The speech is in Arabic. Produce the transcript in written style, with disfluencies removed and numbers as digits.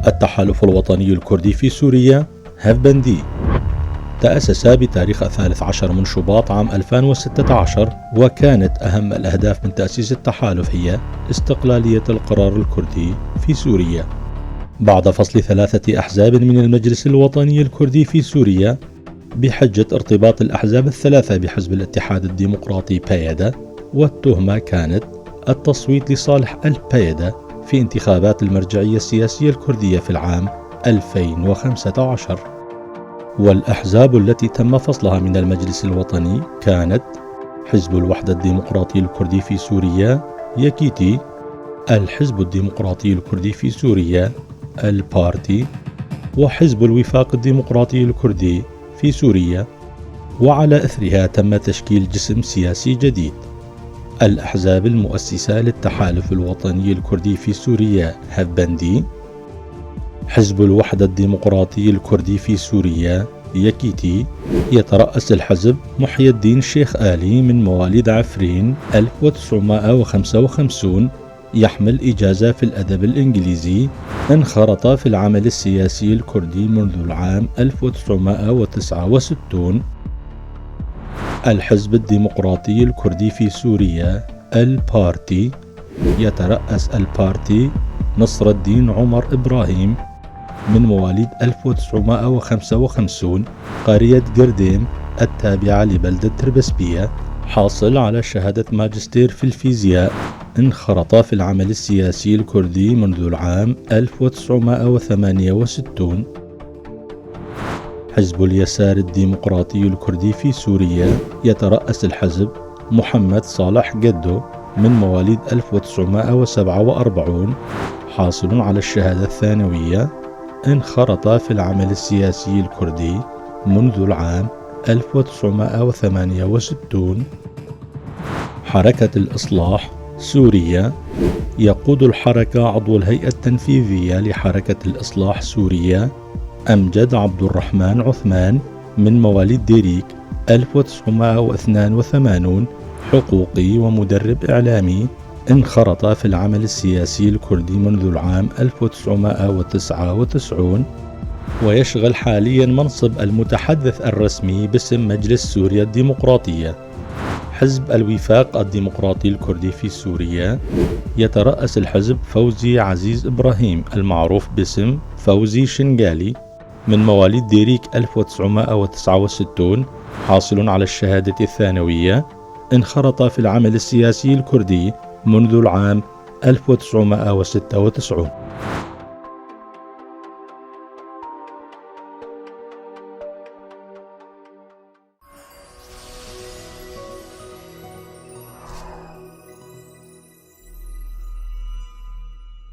التحالف الوطني الكردي في سوريا هفبندي تأسس بتاريخ 13 من شباط عام 2016، وكانت أهم الأهداف من تأسيس التحالف هي استقلالية القرار الكردي في سوريا. بعد فصل 3 أحزاب من المجلس الوطني الكردي في سوريا بحجة ارتباط الأحزاب الثلاثة بحزب الاتحاد الديمقراطي بايدا، والتهمة كانت التصويت لصالح البايدا في انتخابات المرجعية السياسية الكردية في العام 2015. والأحزاب التي تم فصلها من المجلس الوطني كانت حزب الوحدة الديمقراطي الكردي في سوريا يكيتي، الحزب الديمقراطي الكردي في سوريا البارتي، وحزب الوفاق الديمقراطي الكردي في سوريا. وعلى إثرها تم تشكيل جسم سياسي جديد. الأحزاب المؤسسة للتحالف الوطني الكردي في سوريا هفبندي، حزب الوحدة الديمقراطي الكردي في سوريا يكيتي، يترأس الحزب محي الدين شيخ آلي من مواليد عفرين 1955، يحمل إجازة في الأدب الإنجليزي، انخرط في العمل السياسي الكردي منذ العام 1969. الحزب الديمقراطي الكردي في سوريا البارتي، يترأس البارتي نصر الدين عمر إبراهيم من مواليد 1955، قرية قرديم التابعة لبلدة تربسبية، حاصل على شهادة ماجستير في الفيزياء، انخرط في العمل السياسي الكردي منذ العام 1968. حزب اليسار الديمقراطي الكردي في سوريا، يترأس الحزب محمد صالح قدو من مواليد 1947، حاصل على الشهادة الثانوية، انخرط في العمل السياسي الكردي منذ العام 1968. حركة الإصلاح سوريا، يقود الحركة عضو الهيئة التنفيذية لحركة الإصلاح سوريا أمجد عبد الرحمن عثمان من مواليد ديريك 1982، حقوقي ومدرب إعلامي، انخرط في العمل السياسي الكردي منذ العام 1999، ويشغل حاليا منصب المتحدث الرسمي باسم مجلس سوريا الديمقراطية. حزب الوفاق الديمقراطي الكردي في سوريا، يترأس الحزب فوزي عزيز إبراهيم المعروف باسم فوزي شنقالي من مواليد ديريك 1969، حاصل على الشهادة الثانوية، انخرط في العمل السياسي الكردي منذ العام 1996.